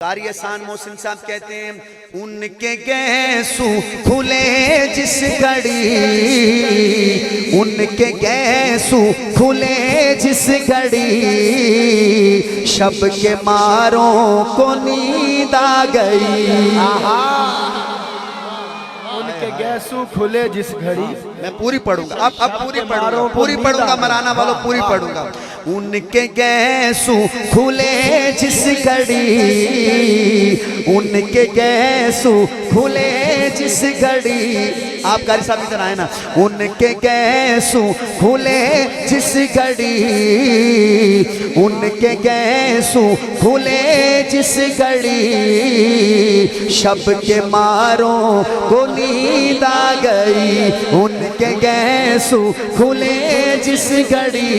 قاری احسان محسن صاحب کہتے ہیں ان کے گیسو کھلے جس گھڑی، ان کے گیسو کھلے جس گھڑی، شب کے ماروں کو نیند آ گئی۔ ان کے گیسو کھلے جس گھڑی، میں پوری پڑھوں گا، اب پوری پڑھوں گا، مرانا والوں پوری پڑھوں گا۔ ان کے گیسو کھلے جس گھڑی، ان کے گیسو کھلے جس گھڑی، آپ قاری صاحب ادھر آئے نا۔ ان کے گیسو کھلے جس گھڑی، ان کے گیسو کھلے جس گھڑی، شب کے ماروں کو نیند آ گئی۔ ان کے گیسو کھلے جس گھڑی،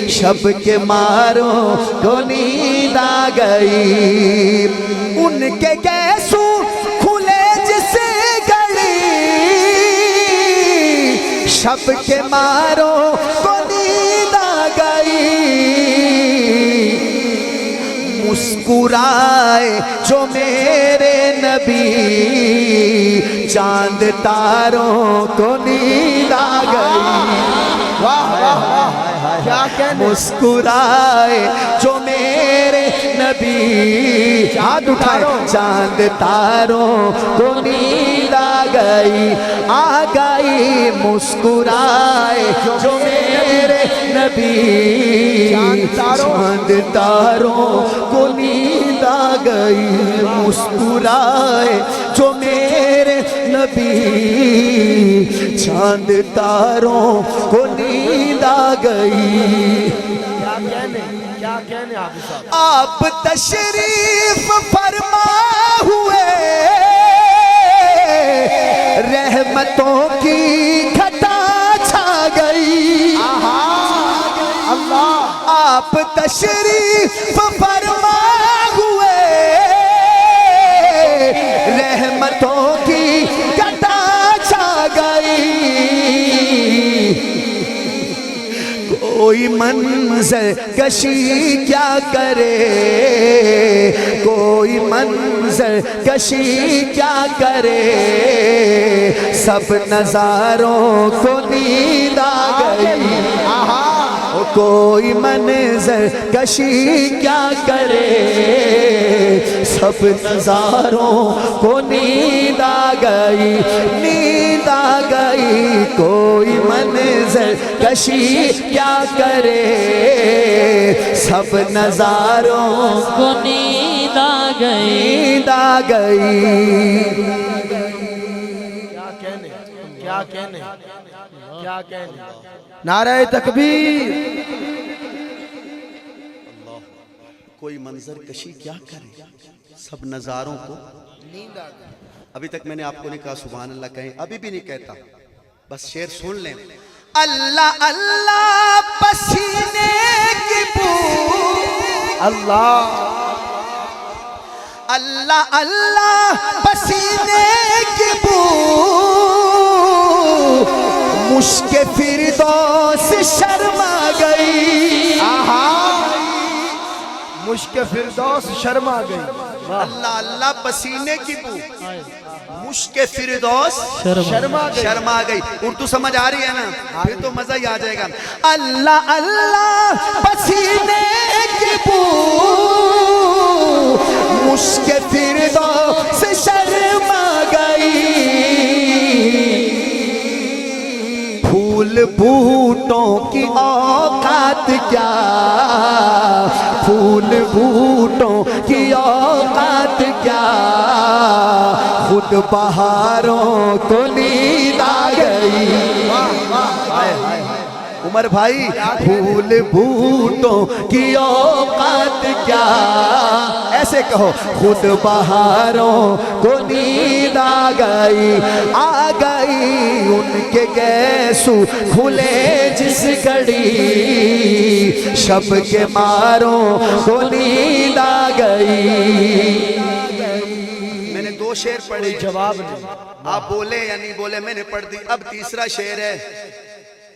شب کے ماروں کو نیند آ گئی۔ ان کے گیسو کھلے جس گھڑی، شب کے ماروں کو نیند آ گئی۔ مسکرائے جو میرے نبی، چاند تاروں کو نیند آ گئی۔ واہ واہ واہ کیا کہنے۔ مسکرائے جو میرے نبی، ہاتھ اٹھائے، چاند تاروں کو نیند آ گئی، آ گئی۔ مسکرائے جو میرے نبی، چاند تاروں کو نیند آ گئی۔ مسکرائے جو میرے نبی، چاند تاروں کو نیند آ گئی۔ کیا کہنے حافظ صاحب۔ آپ تشریف فرما ہوئے، رحمتوں کی گھٹا چھا گئی۔ اللہ آپ تشریف فرما ہوئے، رحمتوں کی گھٹا چھا گئی۔ کوئی منظر کشی کیا کرے، کوئی منظر کشی کیا کرے، سب نظاروں کو نیند آ گئی۔ کوئی منظر کشی کیا کرے، سب نظاروں کو نیند آ گئی، نیند آ گئی۔ کوئی منظر کشی کیا کرے، سب نظاروں کو نیند آ گئی، نیند آ گئی۔ کیا کہنے کیا کہنے۔ نعرہ تکبیر۔ کوئی منظر کشی کیا کرے، سب نظاروں کو نیند آ گئی۔ ابھی تک میں نے آپ کو نہیں کہا سبحان اللہ کہیں، ابھی بھی نہیں کہتا، بس شعر سن لیں۔ اللہ اللہ پسینے کی بو، اللہ اللہ اللہ پسینے کی بو، مشک فردوس شرما گئی۔ مشک فردوس شرما گئی۔ اللہ اللہ پسینے کی بو، مشک فردوس شرما گئی۔ اردو سمجھ آ رہی ہے نا، پھر تو مزہ ہی آ جائے گا۔ اللہ اللہ پسینے کی بو، مشک فردوس شرما گئی۔ پھول بوٹوں کی اوقات کیا، پھول بوٹوں کی اوقات کیا، خود بہاروں کو نیند آ گئی۔ عمر بھائی، پھول بوٹوں کی اوقات کیا، ایسے کہو، خود بہاروں کو نیند آ گئی، آ گئی۔ ان کے گیسو کھلے جس گھڑی، شب کے ماروں کو نیند آ گئی۔ میں نے 2 شعر پڑھے، جواب نہیں۔ آپ بولے یا نہیں بولے، میں نے پڑھ دی۔ اب تیسرا شعر ہے،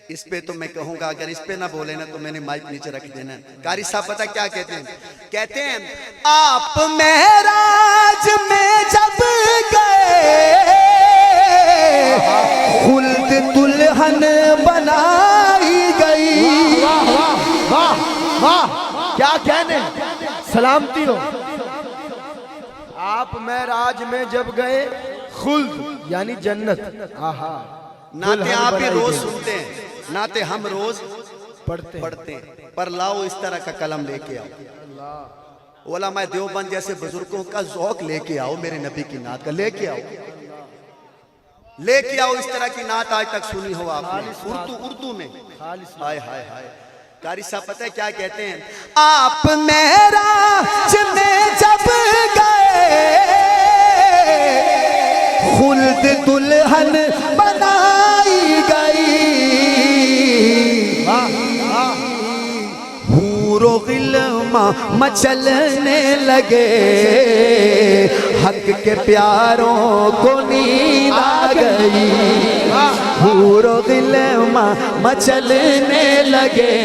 اس پہ تو میں کہوں گا اگر اس پہ نہ بولے نا تو میں نے مائک نیچے رکھ دینا. قاری صاحب پتہ کیا کہتے ہیں؟ کہتے ہیں آپ معراج میں جب گئے خلد دلہن بنائی گئی. واہ واہ کیا کہنے, سلامتی ہو. آپ معراج میں جب گئے خلد یعنی جنت. آہا نعتیں آپ ہی روز سنتے ہیں, نعتیں ہم روز پڑھتے ہیں, پر لاؤ اس طرح کا قلم لے کے آؤ, علماء دیوبند جیسے بزرگوں کا ذوق لے کے آؤ, میرے نبی کی نعت کا لے کے آؤ, لے کے آؤ. اس طرح کی نعت آج تک سنی ہو آپ نے اردو میں. ہائے ہائے ہائے. قاری صاحب پتہ ہے کیا کہتے ہیں؟ آپ معراج میں جب گئے خلد دلہن بنائی گئی. حور و غلمان مچلنے لگے, حق کے پیاروں کو نیند آ گئی. حور و غلمان مچلنے لگے,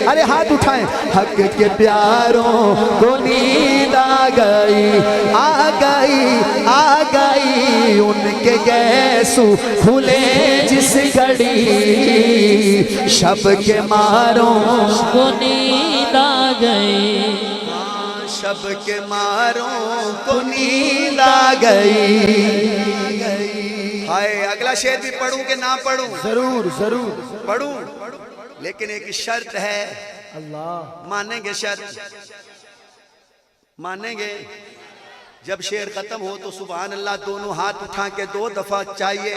ارے ہاتھ اٹھائیں, حق کے پیاروں کو نیند آ گئی, آ گئی, آ گئی. ان کے گیسو کھلے جس گھڑی شب کے ماروں کو نیند آ گئی. شب کے ماروں کو نیند آ گئی. ہائے, اگلا شعر بھی پڑھوں کہ نہ پڑھوں؟ ضرور ضرور پڑھوں, لیکن ایک شرط ہے. اللہ مانیں گے شرط؟ مانیں گے؟ جب شعر ختم ہو تو سبحان اللہ دونوں ہاتھ اٹھا کے 2 دفعہ چاہیے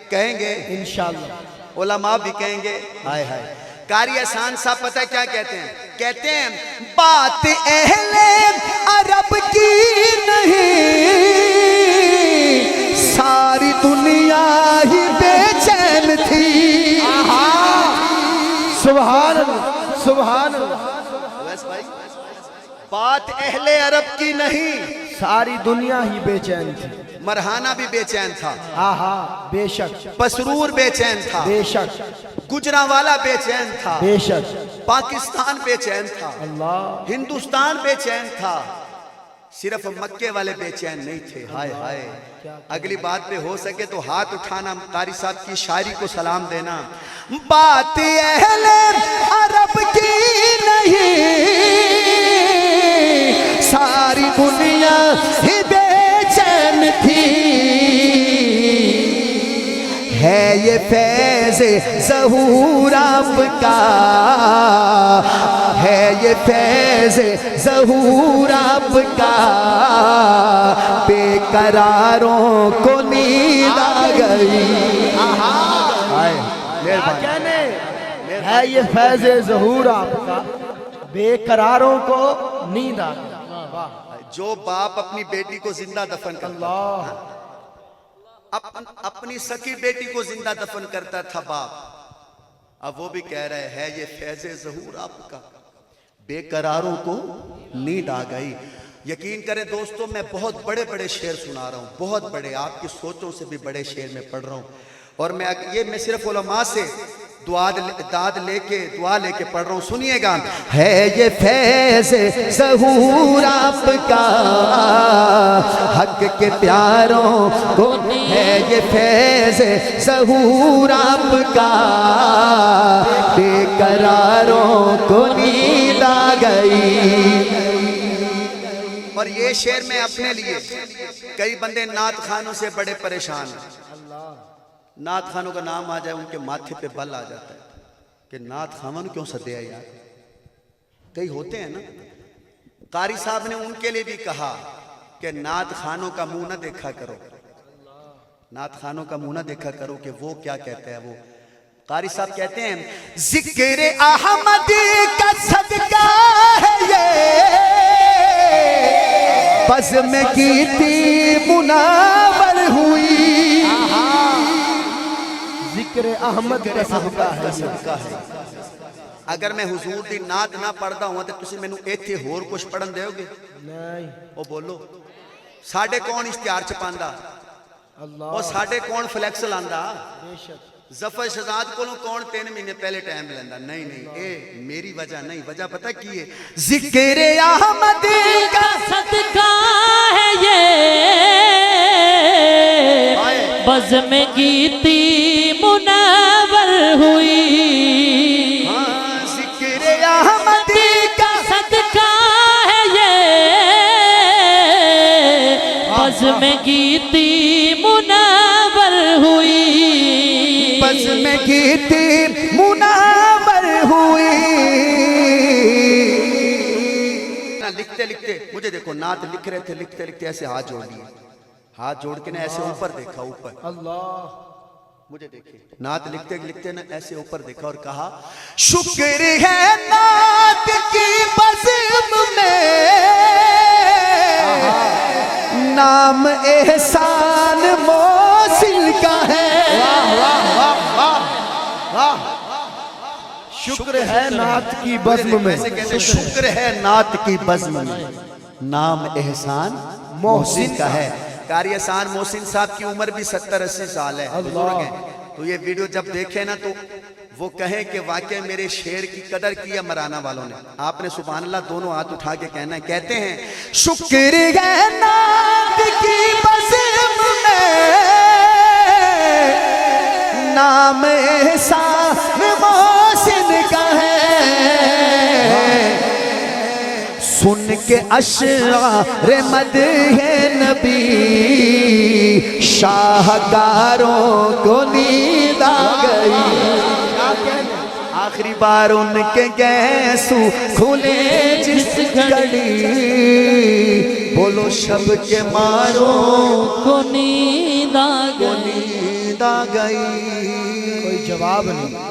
کہیں گے انشاءاللہ. علماء بھی کہیں گے. ہائے ہائے. قاری احسان صاحب پتہ کیا کہتے ہیں؟ کہتے ہیں بات اہل عرب کی نہیں, ساری دنیا ہی بے چین تھی. سبحان اللہ سبحان اللہ. بات اہل عرب کی نہیں, ساری دنیا ہی بے چین تھی. مرہانہ بھی بے چین تھا, آہا بے شک پسرور بے چین تھا, بے شک گجرانوالا بے چین تھا, بے شک. پاکستان بے چین تھا, اللہ ہندوستان بے چین تھا, صرف مکے والے بے چین نہیں تھے. ہائے ہائے. اگلی بات پہ ہو سکے تو ہاتھ اٹھانا, قاری صاحب کی شاعری کو سلام دینا. بات اہل عرب کی نہیں, ساری دنیا ہی بے چین تھی. ہے یہ فیض ظہور آپ کا, ہے یہ فیض ظہور آپ کا, بے قراروں کو نیند آ گئی. کیا کہنے, ہے یہ فیض ظہور آپ کا, بے قراروں کو نیند آ گئی. جو باپ اپنی بیٹی کو زندہ دفن کرتا, اپنی سکی بیٹی کو زندہ دفن کرتا تھا باپ, اب وہ بھی کہہ رہے ہے یہ فیض ظہور آپ کا, بے قراروں کو نیند آ گئی. یقین کریں دوستو, میں بہت بڑے بڑے شعر سنا رہا ہوں, بہت بڑے, آپ کی سوچوں سے بھی بڑے شعر میں پڑھ رہا ہوں, اور میں صرف علماء سے دعا لے کے پڑھ رہا ہوں. سنیے گا. ہے یہ فیض ظہور آپ کا, حق کے پیاروں کو, ہے یہ فیض ظہور آپ کا, بے قراروں کو نیند آ گئی. اور یہ شعر میں اپنے لیے, کئی بندے نعت خانوں سے بڑے پریشان ہیں. نعت خانوں کا نام آ جائے ان کے ماتھے پہ بل آ جاتا ہے کہ نعت خانوں کیوں سدیا یار. کئی ہوتے ہیں نا. قاری صاحب نے ان کے لیے بھی کہا کہ نعت خانوں کا منہ نہ دیکھا کرو, نعت خانوں کا منہ نہ دیکھا کرو کہ وہ کیا کہتے ہیں. وہ قاری صاحب کہتے ہیں ذکر احمد کا صدقہ ہے یہ, بزم کی تھی مناور ہوئی. ذکر احمد کا صدقہ ہے. اگر میں حضور دی نعت نہ پڑھدا ہوں تے تسی مینوں ایتھے ہور کچھ پڑھن دیو گے؟ نہیں. او بولو, ساڈے کون اشتہار چھپاندا, اللہ, او ساڈے کون فلیکس لاندا, بے شک. ظفر شہزاد کو کون 3 مہینے پہلے ٹائم لینا نہیں اے میری وجہ نہیں وجہ پتہ کی ہے ذکر احمد کا صدقہ ہے یہ بزم گیتی منور ہوئی ذکر احمد کا صدقہ ہے یہ بزم گیتی منور ہوئی بزم گیتی منور ہوئی لکھتے لکھتے مجھے دیکھو نعت لکھ رہے تھے لکھتے لکھتے ایسے ہاتھ جوڑ لیے ہاتھ جوڑ کے نا ایسے اوپر دیکھا اوپر اللہ مجھے دیکھیں نعت لکھتے لکھتے نا ایسے اوپر دیکھا اور کہا شکر ہے نعت کی بزم میں نام احسان محسن کا ہے شکر ہے نعت کی بزم میں ویسے کہتے ہیں شکر ہے نعت کی بزم میں نام احسان محسن کا ہے قاری احسان محسن صاحب کی عمر بھی 70-80 سال ہے بزرگ ہیں تو یہ ویڈیو جب دیکھیں نا تو وہ کہیں کہ واقعی میرے شعر کی قدر کیا مرانا والوں نے آپ نے سبحان اللہ دونوں ہاتھ اٹھا کے کہنا ہے کہتے ہیں شکر ہے نعت کی بزم میں نام احسان محسن کا ہے سن کے اشعار مدح نبی شاہکاروں کو نیند آ گئی آخری بار ان کے گیسو کھلے جس گھڑی بولو شب کے ماروں کو نیند آ گئی نیند آ گئی کوئی جواب نہیں